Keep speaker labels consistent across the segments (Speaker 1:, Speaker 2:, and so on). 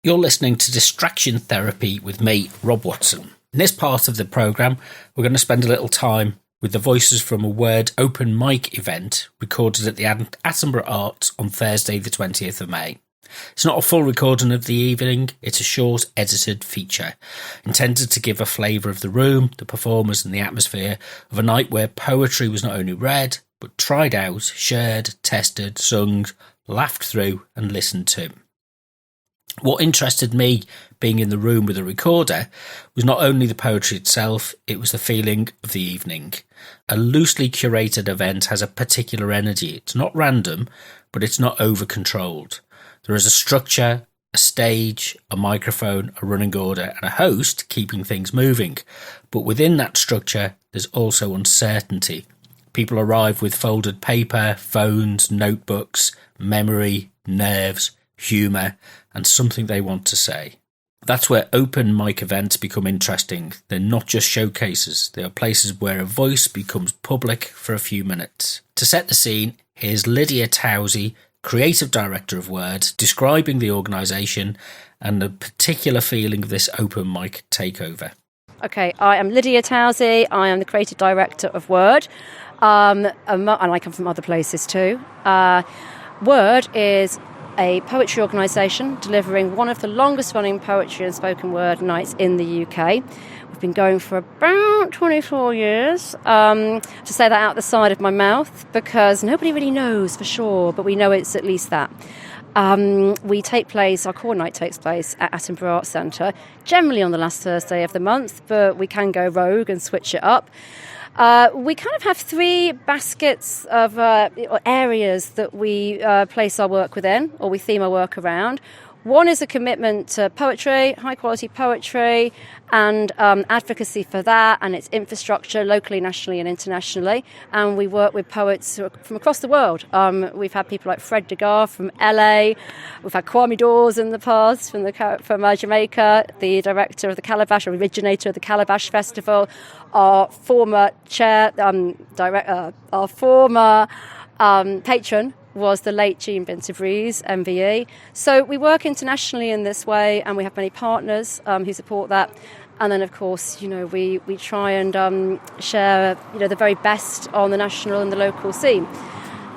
Speaker 1: You're listening to Distraction Therapy with me, Rob Watson. In this part of the programme, we're going to spend a little time with the voices from a Word open mic event recorded at the Attenborough Arts on Thursday the 20th of May. It's not a full recording of the evening, it's a short edited feature, intended to give a flavour of the room, the performers and the atmosphere of a night where poetry was not only read, but tried out, shared, tested, sung, laughed through and listened to. What interested me being in the room with a recorder was not only the poetry itself, it was the feeling of the evening. A loosely curated event has a particular energy. It's not random, but it's not over-controlled. There is a structure, a stage, a microphone, a running order, and a host keeping things moving. But within that structure, there's also uncertainty. People arrive with folded paper, phones, notebooks, memory, nerves, humour, and something they want to say. That's where open mic events become interesting. They're not just showcases, they are places where a voice becomes public for a few minutes. To set the scene, here's Lydia Towsey, Creative Director of Word, describing the organisation and the particular feeling of this open mic takeover.
Speaker 2: Okay, I am Lydia Towsey, I am the Creative Director of Word, and I come from other places too. Word is a poetry organisation delivering one of the longest running poetry and spoken word nights in the UK. We've been going for about 24 years. To say that out the side of my mouth, because nobody really knows for sure, but we know it's at least that. Our core night takes place at Attenborough Arts Centre, generally on the last Thursday of the month, but we can go rogue and switch it up. We kind of have three baskets of areas that we place our work within, or we theme our work around. One is a commitment to poetry, high-quality poetry, and advocacy for that and its infrastructure locally, nationally and internationally. And we work with poets from across the world. We've had people like Fred Degar from LA. We've had Kwame Dawes in the past from Jamaica, the director of the Calabash, or originator of the Calabash Festival. Our former patron was the late Jean Binter-Breeze, MVE. So we work internationally in this way, and we have many partners who support that. And then, of course, we try and share, the very best on the national and the local scene.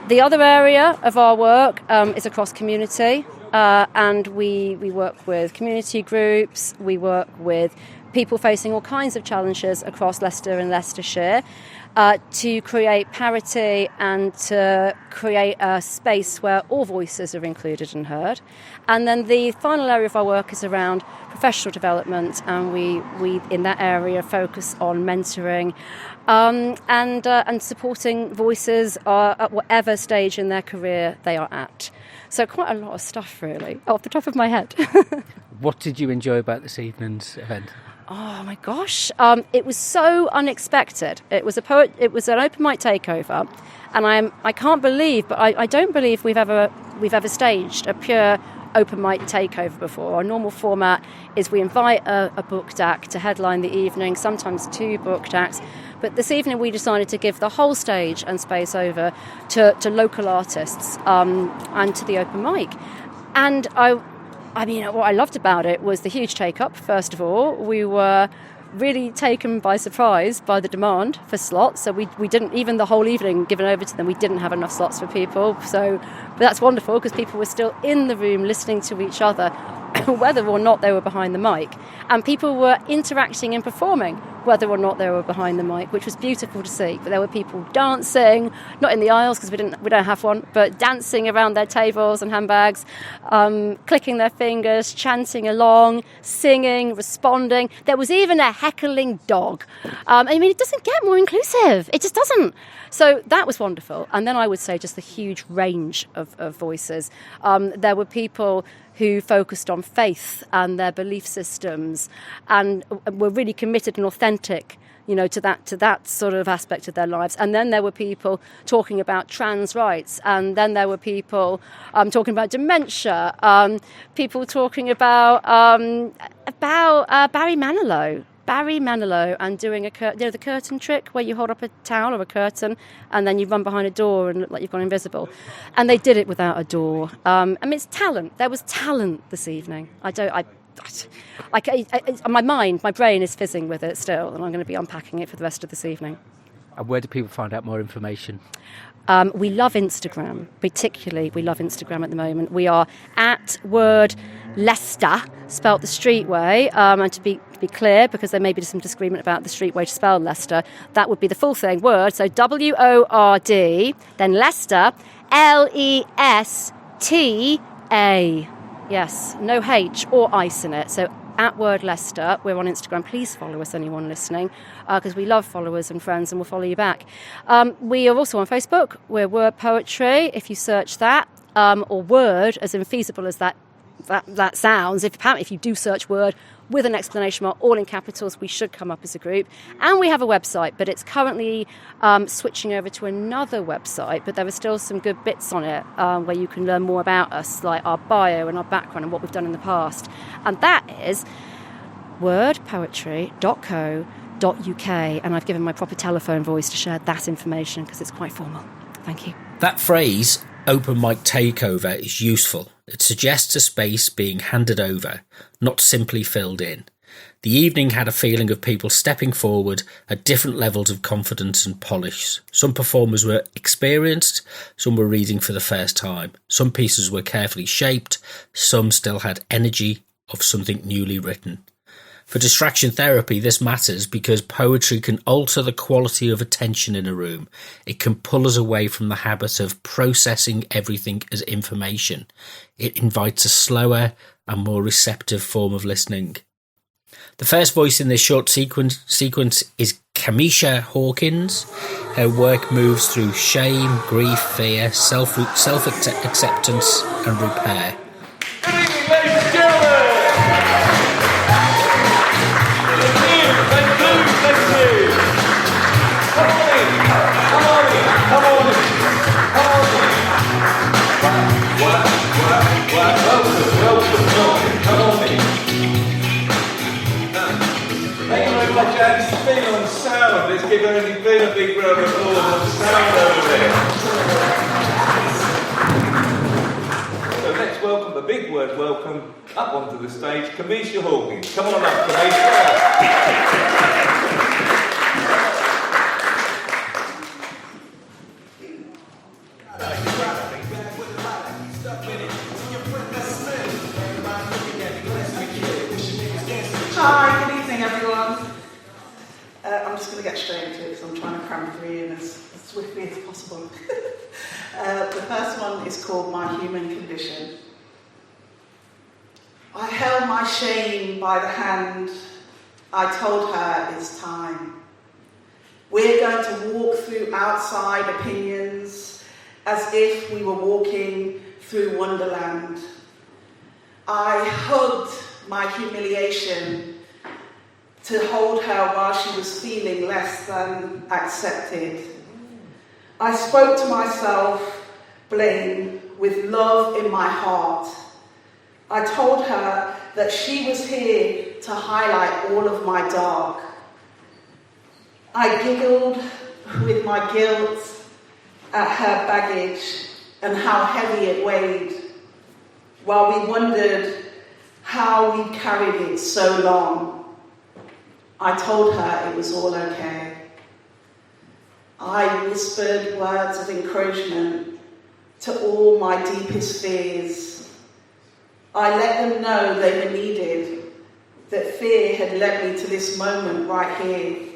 Speaker 2: The other area of our work is across community, and we work with community groups. We work with people facing all kinds of challenges across Leicester and Leicestershire, to create parity and to create a space where all voices are included and heard. And then the final area of our work is around professional development, and we in that area focus on mentoring and supporting voices at whatever stage in their career they are at. So quite a lot of stuff, really, off the top of my head.
Speaker 1: What did you enjoy about this evening's event?
Speaker 2: Oh my gosh! It was so unexpected. It was an open mic takeover, and I can't believe, but I don't believe we've ever staged a pure open mic takeover before. Our normal format is we invite a booked act to headline the evening, sometimes two booked acts. But this evening we decided to give the whole stage and space over to local artists and to the open mic, and what I loved about it was the huge take-up, first of all. We were really taken by surprise by the demand for slots. So we didn't, even the whole evening given over to them, we didn't have enough slots for people. But that's wonderful, because people were still in the room listening to each other, whether or not they were behind the mic. And people were interacting and performing, whether or not they were behind the mic, which was beautiful to see. But there were people dancing, not in the aisles because we don't have one, but dancing around their tables and handbags, clicking their fingers, chanting along, singing, responding. There was even a heckling dog. It doesn't get more inclusive. It just doesn't. So that was wonderful. And then I would say just the huge range of voices. There were people who focused on faith and their belief systems and were really committed and authentic, to that sort of aspect of their lives. And then there were people talking about trans rights, and then there were people talking about dementia, people talking about Barry Manilow, Barry Manilow and doing the curtain trick where you hold up a towel or a curtain and then you run behind a door and look like you've gone invisible. And they did it without a door. It's talent. There was talent this evening. My brain is fizzing with it still, and I'm going to be unpacking it for the rest of this evening.
Speaker 1: And where do people find out more information?
Speaker 2: We love Instagram, particularly. We love Instagram at the moment. We are at Word Leicester, spelt the street way. And to be clear, because there may be some disagreement about the street way to spell Leicester, that would be the full thing, Word. So WORD, then Leicester, LESTA. Yes, no H or ice in it. So at Word Leicester, we're on Instagram. Please follow us, anyone listening, because we love followers and friends, and we'll follow you back. We are also on Facebook. We're Word Poetry. If you search that, or Word, as infeasible as that sounds, if you do search Word with an exclamation mark, all in capitals, we should come up as a group. And we have a website, but it's currently switching over to another website, but there are still some good bits on it where you can learn more about us, like our bio and our background and what we've done in the past. And that is wordpoetry.co.uk. And I've given my proper telephone voice to share that information because it's quite formal. Thank you.
Speaker 1: That phrase, open mic takeover, is useful. It suggests a space being handed over, not simply filled in. The evening had a feeling of people stepping forward at different levels of confidence and polish. Some performers were experienced, some were reading for the first time. Some pieces were carefully shaped, some still had energy of something newly written. For distraction therapy, this matters because poetry can alter the quality of attention in a room. It can pull us away from the habit of processing everything as information. It invites a slower and more receptive form of listening. The first voice in this short sequence is Camisha Hawkins. Her work moves through shame, grief, fear, self-acceptance and repair.
Speaker 3: Good evening, ladies and gentlemen! Let's give Ernie Bean a big round of applause on the sound over there. So let's welcome the big word welcome up onto the stage, Camisha Hawkins. Come on up, Camisha.
Speaker 4: Hi, good evening everyone. I'm just going to get straight into it because I'm trying to cram through in as swiftly as possible. The first one is called My Human Condition. I held my shame by the hand. I told her it's time. We're going to walk through outside opinions as if we were walking through Wonderland. I hugged my humiliation to hold her while she was feeling less than accepted. I spoke to myself, blame, with love in my heart. I told her that she was here to highlight all of my dark. I giggled with my guilt at her baggage and how heavy it weighed, while we wondered how we carried it so long. I told her it was all okay. I whispered words of encouragement to all my deepest fears. I let them know they were needed, that fear had led me to this moment right here.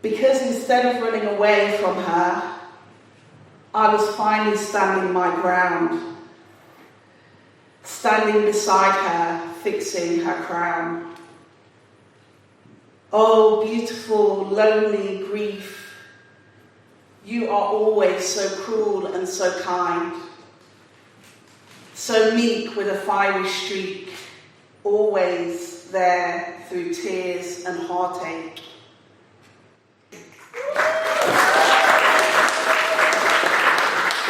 Speaker 4: Because instead of running away from her, I was finally standing my ground, standing beside her, fixing her crown. Oh, beautiful, lonely grief, you are always so cruel and so kind, so meek with a fiery streak, always there through tears and heartache.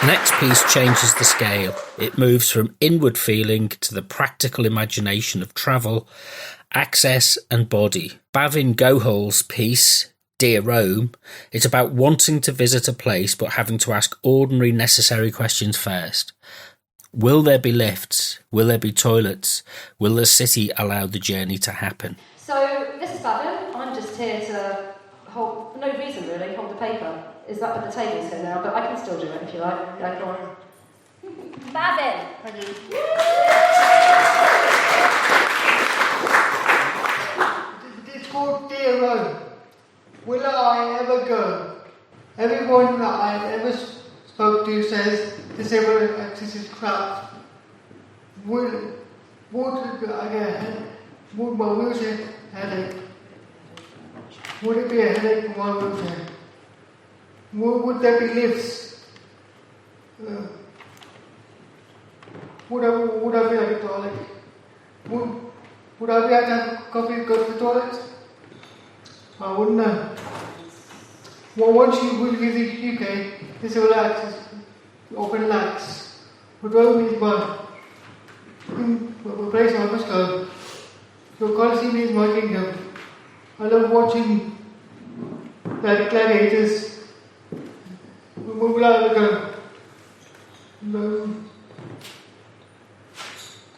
Speaker 1: The next piece changes the scale. It moves from inward feeling to the practical imagination of travel Access and Body. Bavin Gohol's piece, Dear Rome, it's about wanting to visit a place but having to ask ordinary necessary questions first. Will there be lifts? Will there be toilets? Will the city allow the journey to happen?
Speaker 2: So, this is Bavin. I'm just here to hold, for no reason really, hold the paper. Is that what the table's here now? But I can still do it if you like. Yeah, go on. Bavin! Thank you.
Speaker 5: It's called Dear Rome. Will I ever go? Everyone that I've ever spoke to says this is crap. Would I get would my wheelchair headache? Would it be a headache for my wheelchair? Would there be lifts? Would I be like a toilet? Would I be able to have coffee and go to the toilet? I wouldn't know. Well, once you leave the UK, this will open lax. But Rome is the place I must go. So Colosseum is my kingdom. I love watching gladiators. Where will I ever go?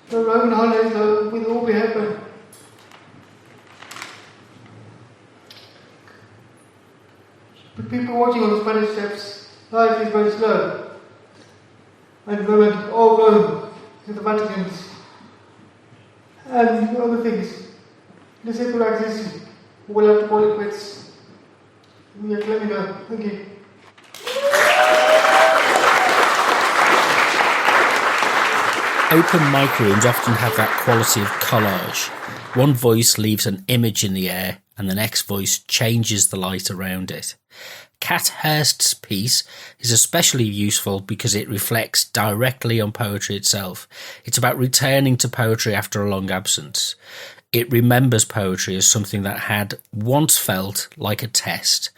Speaker 5: The Roman holidays will all be happen. But people watching on the Spanish steps, life is very slow. And Roman, all Rome, to the Vaticans, and other things. The simple access, we'll have to call it quits. Yeah, let me know. Thank you.
Speaker 1: Open mic rooms often have that quality of collage. One voice leaves an image in the air and the next voice changes the light around it. Kat Hurst's piece is especially useful because it reflects directly on poetry itself. It's about returning to poetry after a long absence. It remembers poetry as something that had once felt like a test,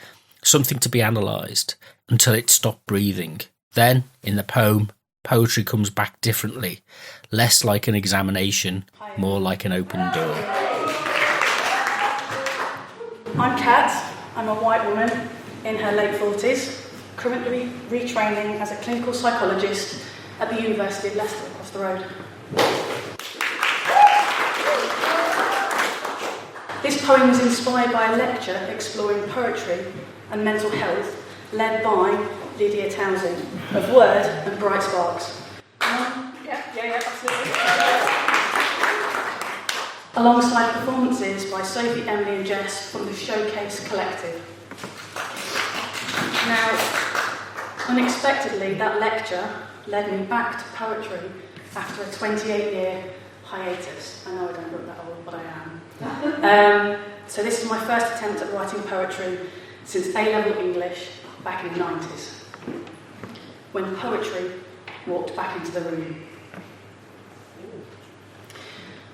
Speaker 1: something to be analysed, until it stopped breathing. Then, in the poem, poetry comes back differently, less like an examination, more like an open door.
Speaker 6: I'm Kat. I'm a white woman in her late 40s, currently retraining as a clinical psychologist at the University of Leicester across the road. This poem was inspired by a lecture exploring poetry and mental health led by Lydia Townsend of Word and Bright Sparks. Yeah, absolutely. Alongside performances by Sophie, Emily and Jess from the Showcase Collective. Now, unexpectedly, that lecture led me back to poetry after a 28-year hiatus. I know I don't look that old, but I am. So this is my first attempt at writing poetry since A-level English back in the 90s, when poetry walked back into the room.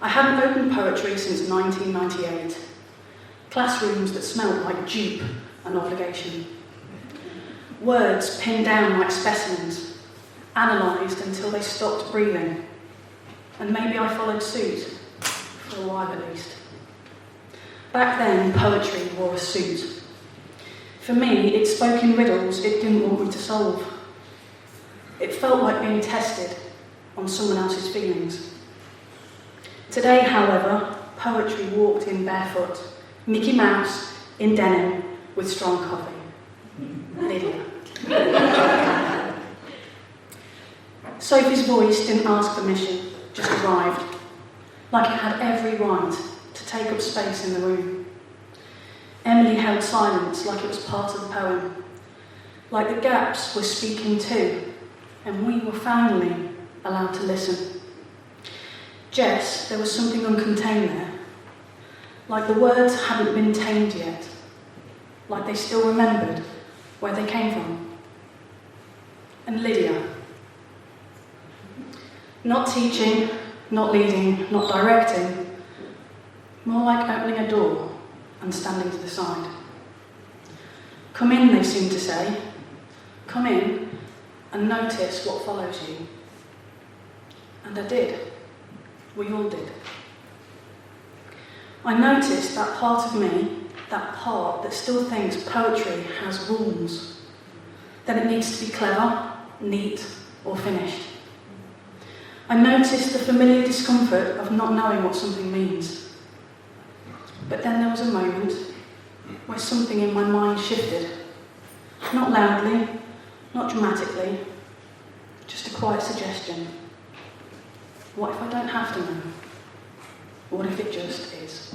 Speaker 6: I hadn't opened poetry since 1998. Classrooms that smelled like dupe and obligation. Words pinned down like specimens, analysed until they stopped breathing. And maybe I followed suit, for a while at least. Back then, poetry wore a suit. For me, it spoke in riddles it didn't want me to solve. It felt like being tested on someone else's feelings. Today, however, poetry walked in barefoot, Mickey Mouse in denim with strong coffee. Lydia. Sophie's voice didn't ask permission, just arrived, like it had every right to take up space in the room. Emily held silence like it was part of the poem, like the gaps were speaking too, and we were finally allowed to listen. Jess, there was something uncontained there, like the words hadn't been tamed yet, like they still remembered where they came from. And Lydia. Not teaching, not leading, not directing, more like opening a door and standing to the side. Come in, they seem to say. Come in and notice what follows you. And I did. We all did. I noticed that part of me, that part that still thinks poetry has rules, that it needs to be clever, neat, or finished. I noticed the familiar discomfort of not knowing what something means. But then there was a moment where something in my mind shifted. Not loudly, not dramatically, just a quiet suggestion. What if I don't have to know? What if it just is?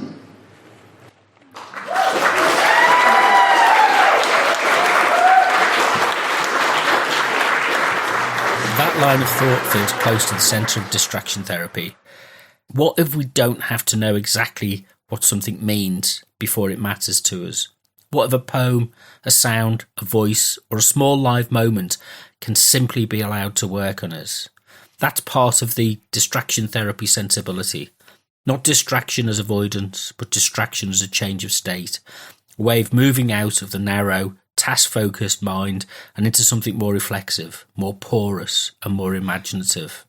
Speaker 1: That line of thought feels close to the centre of distraction therapy. What if we don't have to know exactly what something means before it matters to us? What if a poem, a sound, a voice, or a small live moment can simply be allowed to work on us? That's part of the distraction therapy sensibility. Not distraction as avoidance, but distraction as a change of state. A way of moving out of the narrow, task-focused mind and into something more reflexive, more porous and more imaginative.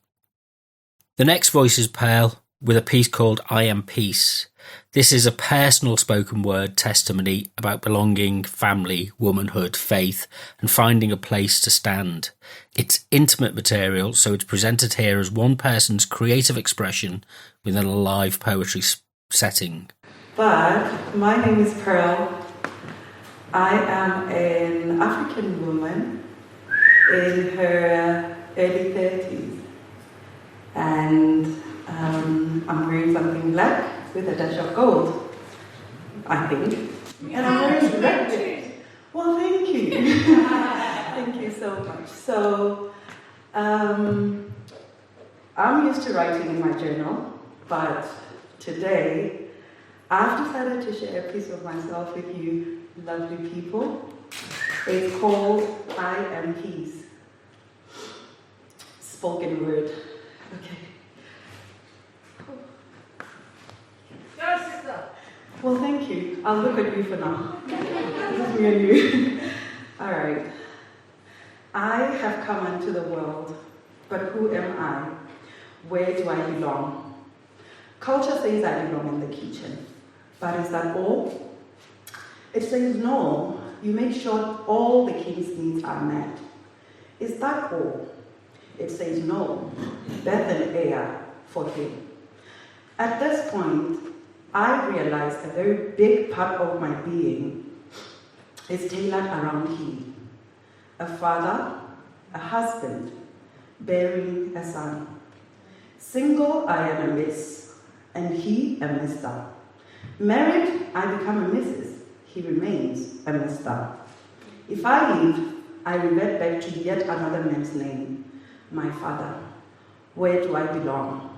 Speaker 1: The next voice is Pearl with a piece called I Am Peace. This is a personal spoken word testimony about belonging, family, womanhood, faith and finding a place to stand. It's intimate material, so it's presented here as one person's creative expression within a live poetry setting.
Speaker 7: But my name is Pearl. I am an African woman in her early 30s, and I'm wearing something black with a dash of gold, I think. And I'm wearing red. Well, thank you. Thank you so much. So, I'm used to writing in my journal, but today I've decided to share a piece of myself with you lovely people. It's called I Am Peace. Spoken word. Okay. Well, thank you. I'll look at you for now. This is me and you. All right. I have come into the world, but who am I? Where do I belong? Culture says I belong in the kitchen, but is that all? It says no, you make sure all the king's needs are met. Is that all? It says no, birth and air for him. At this point, I realized a very big part of my being is tailored around him. A father, a husband, bearing a son. Single, I am a miss, and he a mister. Married, I become a missus. He remains a mister. If I leave, I revert back to yet another man's name, my father. Where do I belong?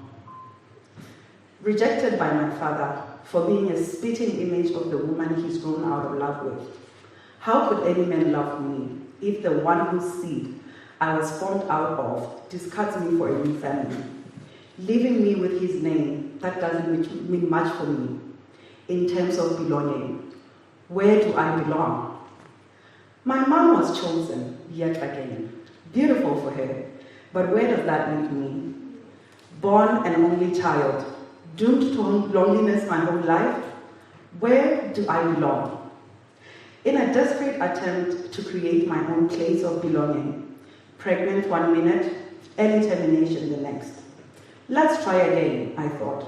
Speaker 7: Rejected by my father for being a spitting image of the woman he's grown out of love with. How could any man love me if the one whose seed I was formed out of discards me for a new family? Leaving me with his name, that doesn't mean much for me in terms of belonging. Where do I belong? My mom was chosen, yet again. Beautiful for her, but where does that leave me? Born an only child, doomed to loneliness my whole life. Where do I belong? In a desperate attempt to create my own place of belonging, pregnant 1 minute, early termination the next. Let's try again, I thought.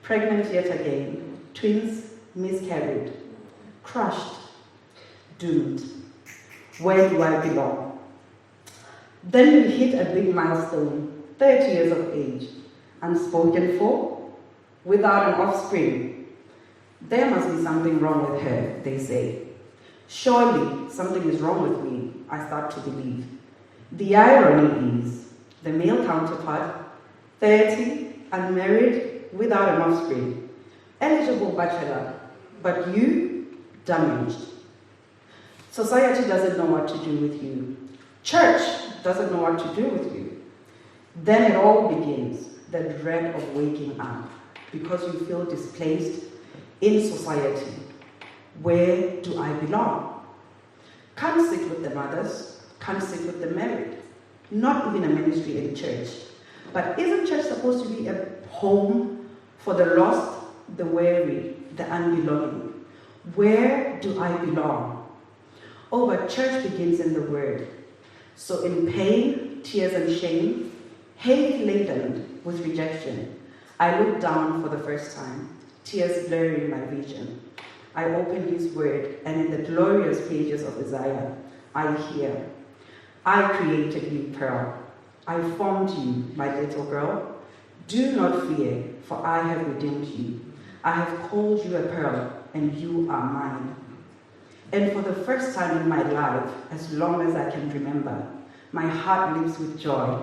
Speaker 7: Pregnant yet again, twins miscarried. Crushed, doomed. Where do I belong? Then we hit a big milestone, 30 years of age, unspoken for, without an offspring. There must be something wrong with her, they say. Surely something is wrong with me, I start to believe. The irony is, the male counterpart, 30, unmarried, without an offspring, eligible bachelor, but you, damaged. Society doesn't know what to do with you. Church doesn't know what to do with you. Then it all begins, the dread of waking up, because you feel displaced in society. Where do I belong? Can't sit with the mothers, can't sit with the married, not even a ministry in church. But isn't church supposed to be a home for the lost, the weary, the unbelonging. Where do I belong? Oh, but church begins in the word. So in pain, tears and shame, heavy laden with rejection, I look down for the first time, tears blurring my vision. I open his word, and in the glorious pages of Isaiah, I hear, I created you, Pearl. I formed you, my little girl. Do not fear, for I have redeemed you. I have called you a pearl, and you are mine. And for the first time in my life, as long as I can remember, my heart leaps with joy.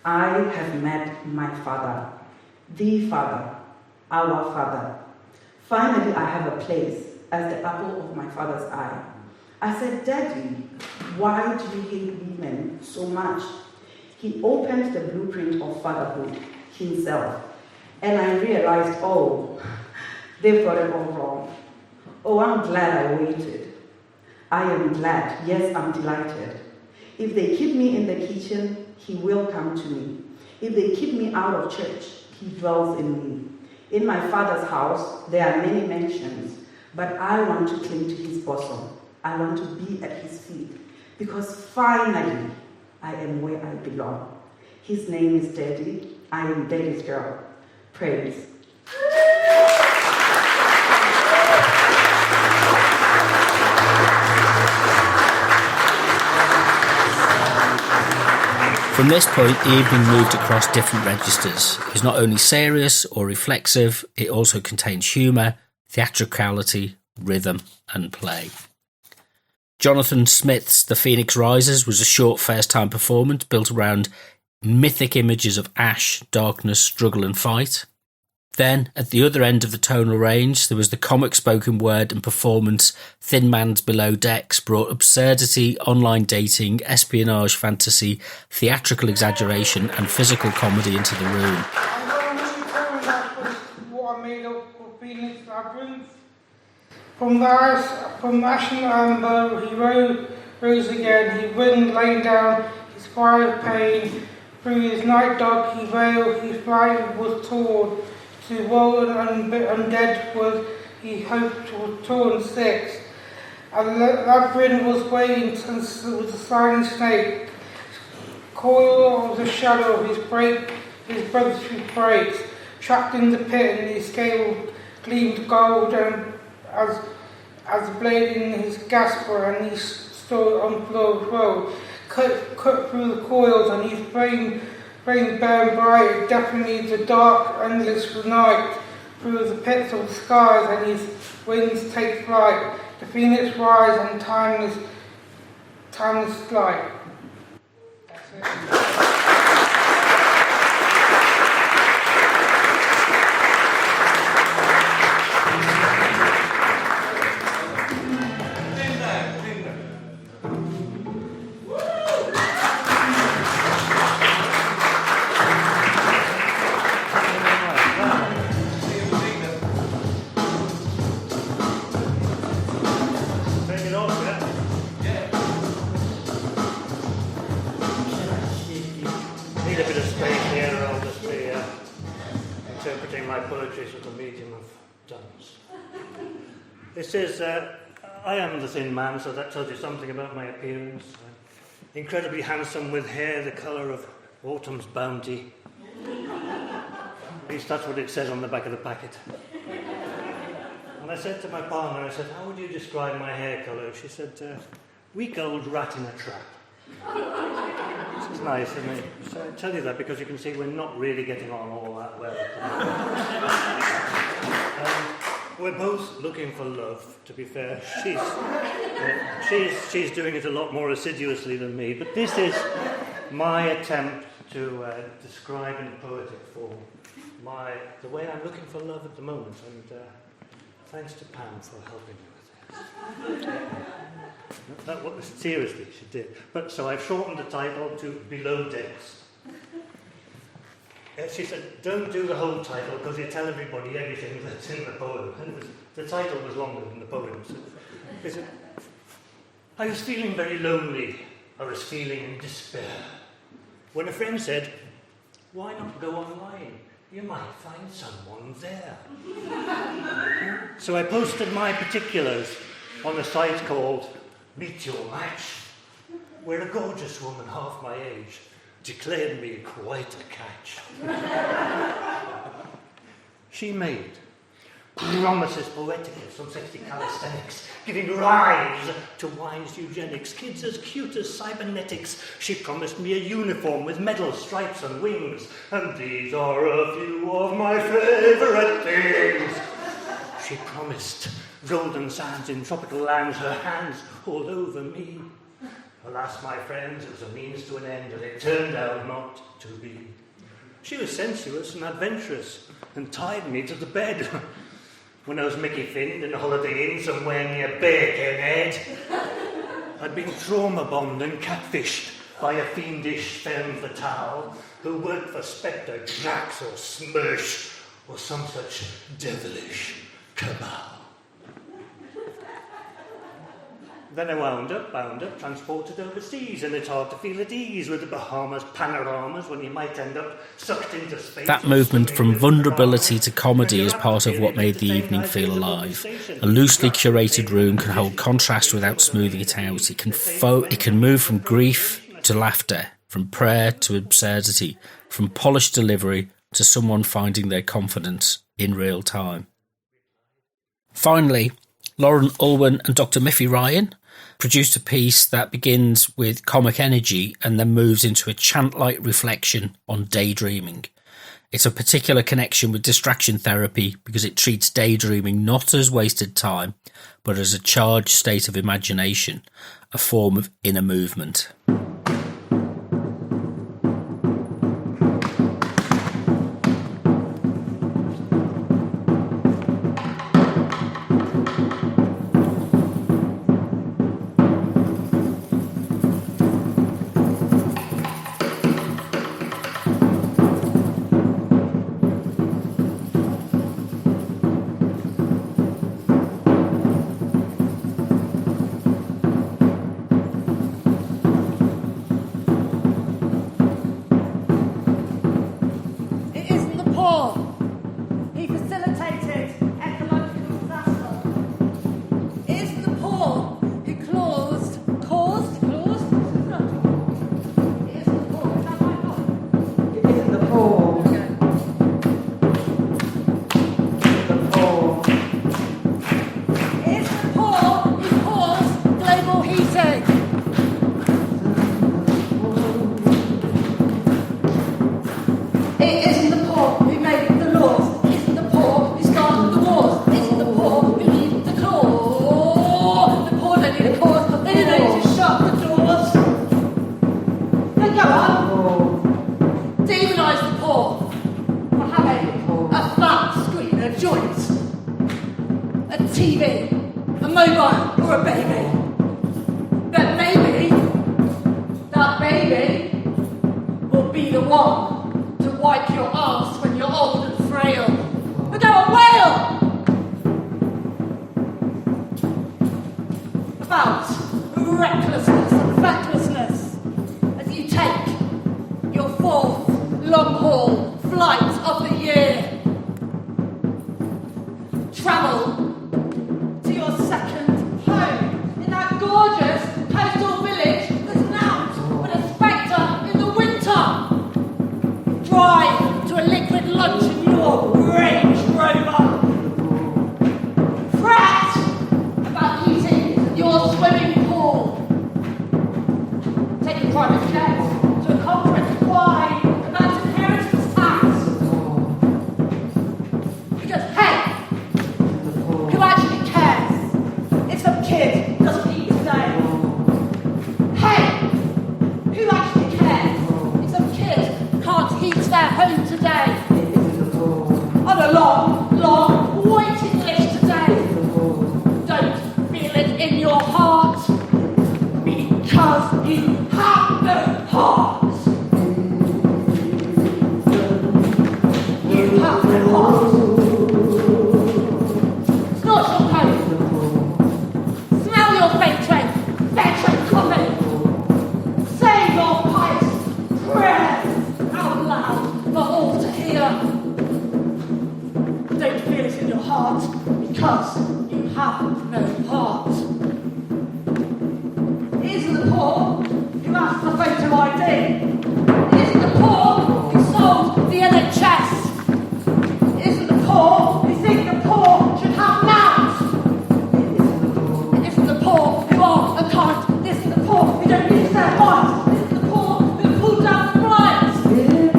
Speaker 7: I have met my Father, the Father, our Father. Finally, I have a place as the apple of my Father's eye. I said, Daddy, why do you hate women so much? He opened the blueprint of fatherhood himself, and I realized, oh, they've got it all wrong. Oh, I'm glad I waited. I am glad, yes, I'm delighted. If they keep me in the kitchen, he will come to me. If they keep me out of church, he dwells in me. In my Father's house, there are many mansions, but I want to cling to his bosom. I want to be at his feet, because finally, I am where I belong. His name is Daddy. I am Daddy's girl. Praise.
Speaker 1: From this point, the evening moved across different registers. It was not only serious or reflexive, it also contains humour, theatricality, rhythm and play. Jonathan Smith's The Phoenix Rises was a short first-time performance built around mythic images of ash, darkness, struggle and fight. Then, at the other end of the tonal range, there was the comic spoken word and performance Thin Man's Below Decks brought absurdity, online dating, espionage fantasy, theatrical exaggeration and physical comedy into the room.
Speaker 5: What I made up for Phoenix Labyrinth. From ash and amber, he rose again. He winged, laying down his fire of pain. Through his night dark he veiled, his flight was torn. To woe and undead was he hoped was torn six. A labyrinth was waiting with a silent snake. Coil of the shadow of his brother's breaks. Trapped in the pit, and his scale gleamed gold, and as the blade in his gasper, and he stood on floor road, cut through the coils, and his brain burned bright, definitely the dark, endless night, through the pits of the skies, and his wings take flight. The phoenix rise and timeless light. That's it.
Speaker 8: It says, I am the thin man, so that tells you something about my appearance. Incredibly handsome with hair the colour of autumn's bounty. At least that's what it says on the back of the packet. And I said to my partner, I said, how would you describe my hair colour? She said, weak old rat in a trap. This is nice, isn't it? So I tell you that because you can see we're not really getting on all that well. We're both looking for love, to be fair. She's doing it a lot more assiduously than me, but this is my attempt to describe in poetic form the way I'm looking for love at the moment, and thanks to Pam for helping me with this. That was seriously, she did. But so I've shortened the title to Below Decks. She said, don't do the whole title because you tell everybody everything that's in the poem. And the title was longer than the poem. So she said, I was feeling very lonely. I was feeling despair. When a friend said, why not go online? You might find someone there. So I posted my particulars on a site called Meet Your Match, where a gorgeous woman half my age declared me quite a catch. She made promises poetically, some sexy calisthenics, giving rise to wise eugenics, kids as cute as cybernetics. She promised me a uniform with medals, stripes and wings, and these are a few of my favourite things. She promised golden sands in tropical lands, her hands all over me. Alas, my friends, it was a means to an end, and it turned out not to be. She was sensuous and adventurous, and tied me to the bed. When I was Mickey Finn in a Holiday Inn somewhere near Birkenhead, I'd been trauma-bombed and catfished by a fiendish femme fatale who worked for Spectre, Drax or Smirsh, or some such devilish cabal. Then I wound up, transported overseas, and it's hard to feel at ease with the Bahamas panoramas when you might end up sucked into space.
Speaker 1: That movement from vulnerability to comedy is part of what made the evening feel alive. A loosely curated room can hold contrast without smoothing it out. It can move from grief to laughter, from prayer to absurdity, from polished delivery to someone finding their confidence in real time. Finally, Lauren Ulwen and Dr. Miffy Ryan produced a piece that begins with comic energy and then moves into a chant-like reflection on daydreaming. It's a particular connection with distraction therapy because it treats daydreaming not as wasted time, but as a charged state of imagination, a form of inner movement.
Speaker 9: Smell heart because you have no heart. It isn't the poor who ask for photo ID. It isn't the poor who sold the NHS. It isn't the poor who think the poor should have mouths. It isn't the poor who aren't kind. It isn't the poor who don't use their minds. It isn't the poor who pull down the blinds. It isn't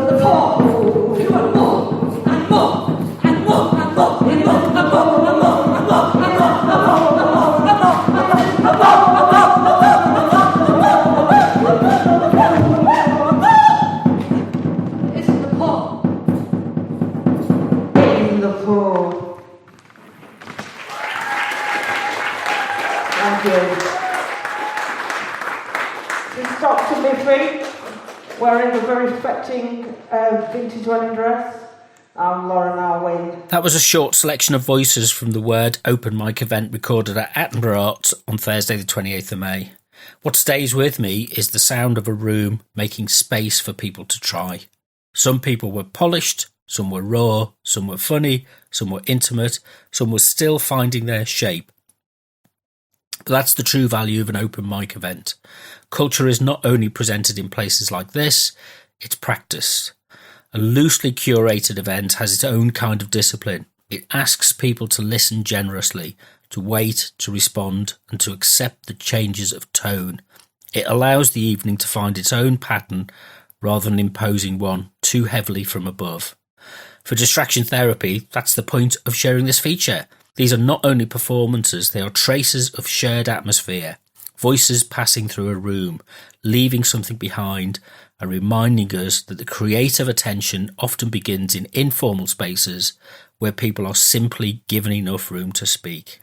Speaker 9: the poor who want more and more and more and more and more and more and more and more and more and more and
Speaker 10: Thank you. This is Dr. Miffy, wearing a very fetching vintage wedding dress. I'm Lauren Arwin.
Speaker 1: That was a short selection of voices from the Word open mic event recorded at Attenborough Arts on Thursday the 28th of May. What stays with me is the sound of a room making space for people to try. Some people were polished, some were raw, some were funny, some were intimate, some were still finding their shape. But that's the true value of an open mic event. Culture is not only presented in places like this, it's practiced. A loosely curated event has its own kind of discipline. It asks people to listen generously, to wait, to respond, and to accept the changes of tone. It allows the evening to find its own pattern rather than imposing one too heavily from above. For distraction therapy, that's the point of sharing this feature. These are not only performances, they are traces of shared atmosphere, voices passing through a room, leaving something behind, and reminding us that the creative attention often begins in informal spaces where people are simply given enough room to speak.